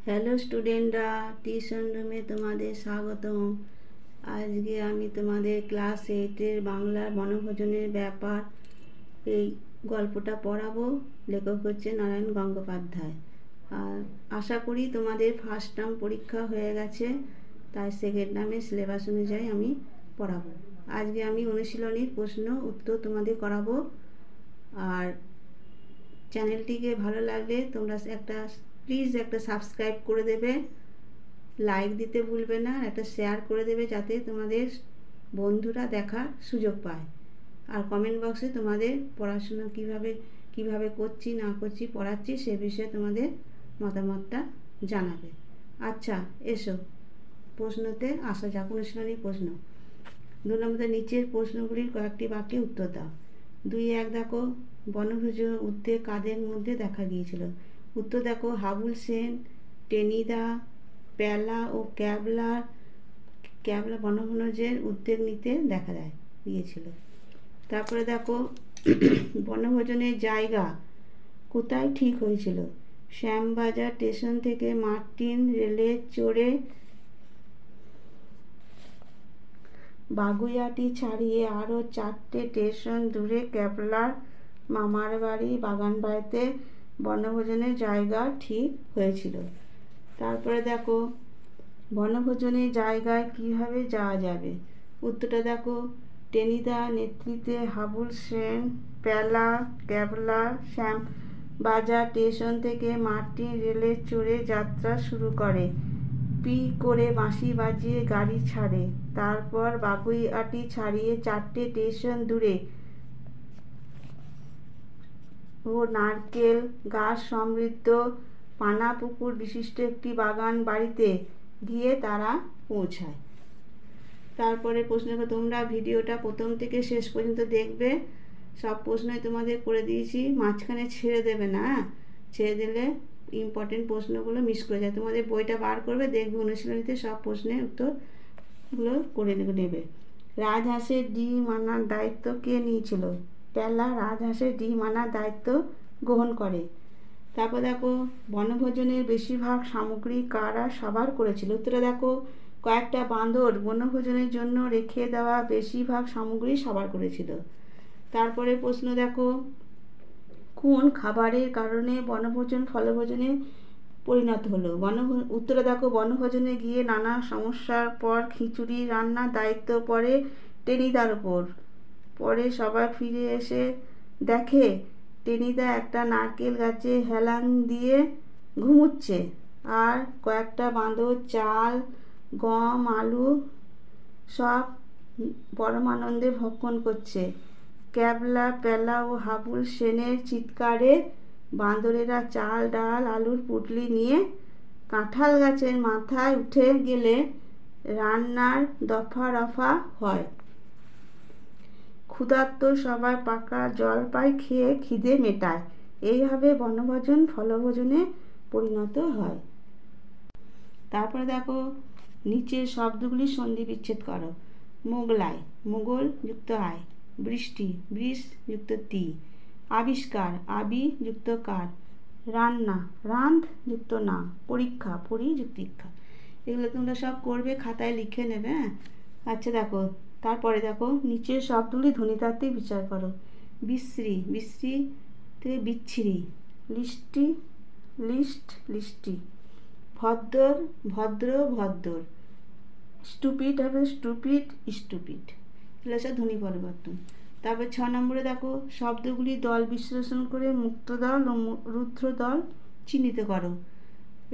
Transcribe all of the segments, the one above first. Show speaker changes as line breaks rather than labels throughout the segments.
Hello স্টুডেন্টরা, tuition রুমে তোমাদের স্বাগতম। আজকে আমি তোমাদের ক্লাস 8-এর বাংলার বনভোজনের ব্যাপার এই গল্পটা পড়াবো। লেখক হচ্ছে নারায়ণ গঙ্গোপাধ্যায়। আর আশা করি তোমাদের ফার্স্ট টার্ম পরীক্ষা হয়ে গেছে, তাই সেকেন্ড টার্মের সিলেবাস অনুযায়ী আমি পড়াবো। আজকে আমি অনুশীলনীর প্রশ্ন উত্তর তোমাদের করাবো। আর চ্যানেলটিকে ভালো লাগলে তোমরা প্লিজ একটা সাবস্ক্রাইব করে দেবে, লাইক দিতে ভুলবে না, একটা শেয়ার করে দেবে যাতে তোমাদের বন্ধুরা দেখার সুযোগ পায়। আর কমেন্ট বক্সে তোমাদের পড়াশোনা কিভাবে করছি না করছি পড়াচ্ছি সে বিষয়ে তোমাদের মতামতটা জানাবে। আচ্ছা, এসো প্রশ্নতে আসা যাক। অনুশীলনী প্রশ্ন 2 নম্বর, নিচের প্রশ্নগুলির কয়েকটি বাক্যে উত্তর দাও। 2.1 দেখো, বনভোজ উদ্যোগ কাদের মধ্যে দেখা গিয়েছিল? উত্তর দেখো, হাবুল সেন, টেনিদা, প্যালা ও ক্যাবলা বনভোজের উদ্যোগ নিতে দেখা গিয়েছিল। তারপরে দেখো, বনভোজনের জায়গা কোথায় ঠিক হয়েছিল? শ্যামবাজার স্টেশন থেকে মার্টিন রেলে চড়ে বাগুইআটি ছাড়িয়ে আরও 4টে স্টেশন দূরে ক্যাবলার মামার বাড়ি বাগানবাড়িতে বনভোজনের জায়গা ঠিক হয়েছিল। তারপরে দেখো, বনভোজনের জায়গায় কিভাবে যাওয়া যাবে? উত্তরটা দেখো, টেনিদা নেতৃত্বে হাবুল সেন, প্যালা, ক্যাবলা, শ্যামবাজার স্টেশন থেকে মার্টিন রেলে চড়ে যাত্রা শুরু করে। পি করে বাঁশি বাজিয়ে গাড়ি ছাড়ে। তারপর বাগুইআটি ছাড়িয়ে 4টে স্টেশন দূরে ও নারকেল গাছ সমৃদ্ধ পানাপুকুর বিশিষ্ট একটি বাগান বাড়িতে গিয়ে তারা পৌঁছায়। তারপরে প্রশ্ন, তোমরা ভিডিওটা প্রথম থেকে শেষ পর্যন্ত দেখবে। সব প্রশ্নই তোমাদের করে দিয়েছি, মাঝখানে ছেড়ে দেবে না। ছেড়ে দিলে ইম্পর্টেন্ট প্রশ্নগুলো মিস করে যায়। তোমাদের বইটা বার করবে, দেখবে অনুশীলনীতে সব প্রশ্নের উত্তরগুলো করে নেবে। রাজহাঁসের ডিম আনার দায়িত্ব কে নিয়েছিল? প্যালা রাজহাঁসের ডিম আনার দায়িত্ব গ্রহণ করে। তারপর দেখো, বনভোজনের বেশিরভাগ সামগ্রী কারা সাবাড় করেছিল? উত্তরে দেখো, কয়েকটা বাঁদর বনভোজনের জন্য রেখে দেওয়া বেশিরভাগ সামগ্রী সাবাড় করেছিল। তারপরে প্রশ্ন দেখো, কোন খাবারের কারণে বনভোজন ফলভোজনে পরিণত হলো? উত্তরে দেখো, বনভোজনে গিয়ে নানা সমস্যার পর খিচুড়ি রান্নার দায়িত্ব পড়ে টেনিদার ওপর। পরে সবাই ফিরে এসে দেখে টেনিদা একটা নারকেল গাছে হেলান দিয়ে ঘুমুচ্ছে, আর কয়েকটা বাঁদর চাল, গম, আলু সব পরমানন্দে ভক্ষণ করছে। ক্যাবলা, প্যালা ও হাবুল সেনের চিৎকারে বাঁদরেরা চাল, ডাল, আলুর পুটলি নিয়ে কাঁঠাল গাছের মাথায় উঠে গেলে রান্নার দফা রফা হয়। ক্ষুধার্ত সবাই পাকা জলপাই খেয়ে খিদে মেটায়। এইভাবে বনভোজন ফলভোজনে পরিণত হয়। তারপরে দেখো, নিচের শব্দগুলি সন্ধি বিচ্ছেদ করো। মোগলাই, মোগল যুক্ত আয়। বৃষ্টি, বৃষ যুক্ত তি। আবিষ্কার, আবি যুক্ত কার। রান্না, রান্ধ যুক্ত না। পরীক্ষা, পরি যুক্ত ইক্ষা। এগুলো তোমরা সব করবে, খাতায় লিখে নেবে। আচ্ছা দেখো, তারপরে দেখো, নিচের শব্দগুলি ধ্বনিতাত্ত্বিক বিচার করো। বিশ্রী, বিশ্রী থেকে বিচ্ছিরি। লিষ্টি, লিস্ট, লিষ্টি। ভদ্দর, ভদ্র, ভদ্দর। স্টুপিড হবে স্টুপিড, স্টুপিড। এগুলো সব ধ্বনি পরিবর্তন। তারপর 6 নম্বরে দেখো, শব্দগুলি দল বিশ্লেষণ করে মুক্ত দল ও রুদ্র দল চিহ্নিত করো।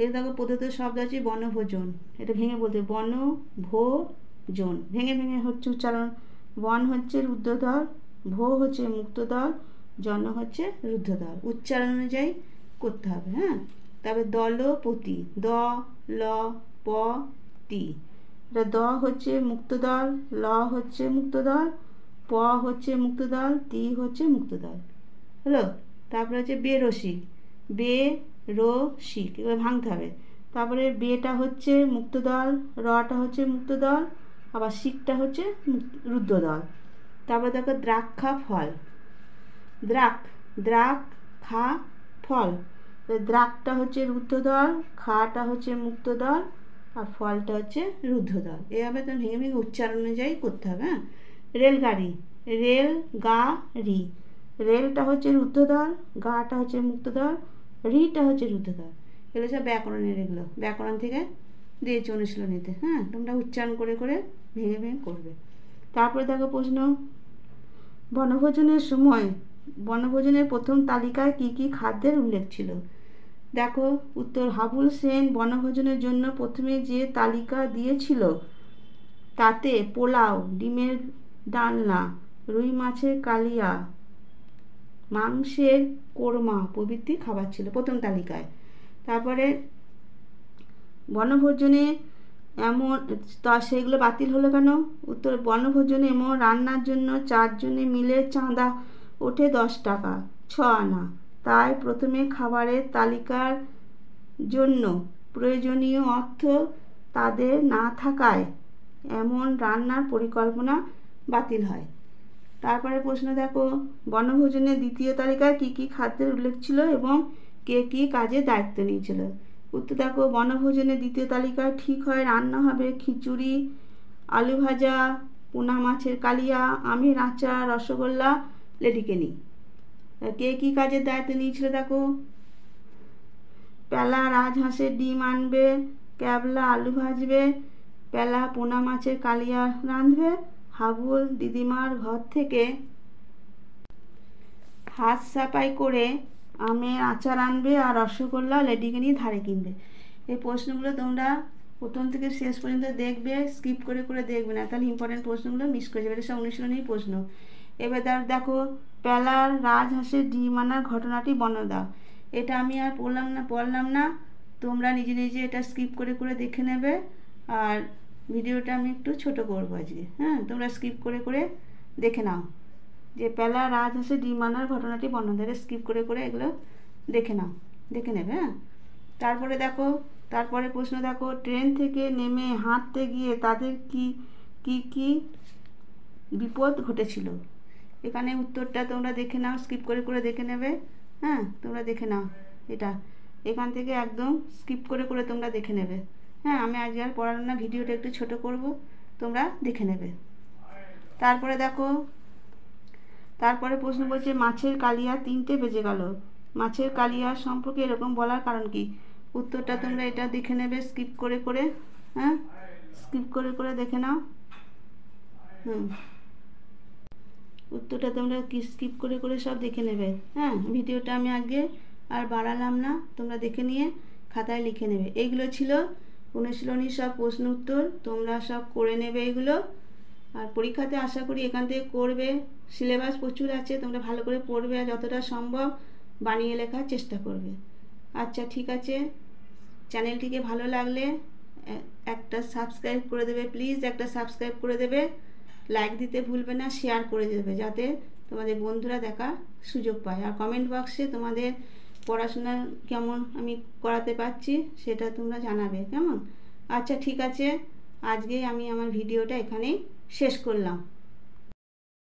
এটা দেখো, প্রদত্ত শব্দ আছে বনভোজন, এটা ভেঙে বলতে বনভোজন, ভেঙে ভেঙে হচ্ছে উচ্চারণ। বন হচ্ছে রুদ্র দল, ভো হচ্ছে মুক্ত দল, জন হচ্ছে রুদ্র দল। উচ্চারণ অনুযায়ী করতে হবে। হ্যাঁ, তারপরে দলপতি, দ, ল, প, তি। এটা দ হচ্ছে মুক্ত দল, ল হচ্ছে মুক্ত দল, প হচ্ছে মুক্ত দল, তি হচ্ছে মুক্ত দল। হলো। তারপরে হচ্ছে বেরসিক, বে রো শিক, এবার ভাঙতে হবে। তারপরে বেটা হচ্ছে মুক্ত দল, রটা হচ্ছে মুক্ত দল, আবার শিকটা হচ্ছে রুদ্র দল। তারপরে দেখো, দ্রাক্ষা ফল, দ্রাক, দ্রাক খা ফল, দ্রাকটা হচ্ছে রুদ্ধদ্বর, খাটা হচ্ছে মুক্তদ্বর, আর ফলটা হচ্ছে রুদ্ধদ্বর। এভাবে তো ভেঙে ভেঙে উচ্চারণ অনুযায়ী করতে হবে। হ্যাঁ, রেলগাড়ি, রেল গা রি, রেলটা হচ্ছে রুদ্ধদ্বর, গাটা হচ্ছে মুক্তদ্বর, রিটা হচ্ছে রুদ্ধদ্বর। এগুলো সব ব্যাকরণের, এগুলো ব্যাকরণ থেকে দিয়েছে অনুশীলনীতে। হ্যাঁ, তোমরা উচ্চারণ করে করে ভেঙে ভেঙে করবে। তারপরে দেখো প্রশ্ন, বনভোজনের সময় বনভোজনের প্রথম তালিকায় কি কি খাদ্যের উল্লেখ ছিল? দেখো উত্তর, হাবুল সেন বনভোজনের জন্য প্রথমে যে তালিকা দিয়েছিল তাতে পোলাও, ডিমের ডালনা, রুই মাছের কালিয়া, মাংসের কোরমা প্রভৃতি খাবার ছিল প্রথম তালিকায়। তারপরে বনভোজনে এমন, তা সেগুলো বাতিল হলো কেন? উত্তর, বনভোজনে এমন রান্নার জন্য 4 জনে মিলে চাঁদা ওঠে 10 টাকা 6 আনা। তাই প্রথমে খাবারের তালিকার জন্য প্রয়োজনীয় অর্থ তাদের না থাকায় এমন রান্নার পরিকল্পনা বাতিল হয়। তারপরে প্রশ্ন দেখো, বনভোজনের দ্বিতীয় তালিকায় কী কী খাদ্যের উল্লেখ ছিল এবং কে কী কাজে দায়িত্ব নিয়েছিল? উত্তর দেখো, বনভোজনের দ্বিতীয় তালিকায় ঠিক হয় রান্না হবে খিচুড়ি, আলু ভাজা, পোনা মাছের কালিয়া, আমের আচার, রসগোল্লা, লেডিকেনি। কে কী কাজের দায়িত্ব নিয়েছিল দেখো, পেলা রাজহাঁসের ডিম আনবে, ক্যাবলা আলু ভাজবে, পেলা পোনা মাছের কালিয়া রাঁধবে, হাবুল দিদিমার ঘর থেকে হাত সাফাই করে আমের আচার আনবে, আর রসগোল্লা লেডিকেনি ধারে কিনবে। এই প্রশ্নগুলো তোমরা প্রথম থেকে শেষ পর্যন্ত দেখবে, স্কিপ করে করে দেখবে না, তাহলে ইম্পর্টেন্ট প্রশ্নগুলো মিস করে যাবে। এটা সব অনুশীলনী প্রশ্ন। এবার দেখো, পেলার রাজহাঁসের ডিম আনার ঘটনাটি বর্ণনা দাও। এটা আমি আর পড়লাম না, তোমরা নিজে নিজে এটা স্কিপ করে করে দেখে নেবে। আর ভিডিওটা আমি একটু ছোট করবো আজকে। হ্যাঁ, তোমরা স্কিপ করে করে দেখে নাও যে পেলা রাজহাঁসের ডিম আনার ঘটনাটি বর্ণনা দেবে। স্কিপ করে করে এগুলো দেখে নাও, দেখে নেবে। হ্যাঁ, তারপরে দেখো, তারপরে প্রশ্ন দেখো, ট্রেন থেকে নেমে হাঁটতে গিয়ে তাদের কি কি কি বিপদ ঘটেছিল? এখানে উত্তরটা তোমরা দেখে নাও, স্কিপ করে করে দেখে নেবে। হ্যাঁ, তোমরা দেখে নাও, এটা এখান থেকে একদম স্কিপ করে করে তোমরা দেখে নেবে। হ্যাঁ, আমি আজকে আর পড়ানো না, ভিডিওটা একটু ছোট করব, তোমরা দেখে নেবে। তারপরে দেখো, তারপরে প্রশ্ন বলছে, মাছের কালিয়া 3টে বেজে গেল, মাছের কালিয়া সম্পর্কে এরকম বলার কারণ কি? উত্তরটা তোমরা এটা দেখে নেবে স্কিপ করে করে। হ্যাঁ, স্কিপ করে করে দেখে নাও। উত্তরটা তোমরা স্কিপ করে করে সব দেখে নেবে। হ্যাঁ, ভিডিওটা আমি আগে আর বাড়ালাম না, তোমরা দেখে নিয়ে খাতায় লিখে নেবে। এইগুলো ছিল অনুশীলনী সব প্রশ্ন উত্তর, তোমরা সব করে নেবে এগুলো। আর পরীক্ষাতে আশা করি এখান থেকে করবে। সিলেবাস প্রচুর আছে, তোমরা ভালো করে পড়বে আর যতটা সম্ভব বানিয়ে লেখার চেষ্টা করবে। আচ্ছা, ঠিক আছে, চ্যানেলটিকে ভালো লাগলে একটা সাবস্ক্রাইব করে দেবে প্লিজ, একটা সাবস্ক্রাইব করে দেবে, লাইক দিতে ভুলবে না, শেয়ার করে দেবে যাতে তোমাদের বন্ধুরা দেখার সুযোগ পায়। আর কমেন্ট বক্সে তোমাদের পড়াশোনা কেমন আমি করাতে পারছি সেটা তোমরা জানাবে, কেমন? আচ্ছা, ঠিক আছে, আজকে আমি আমার ভিডিওটা এখানেই শেষ করলাম।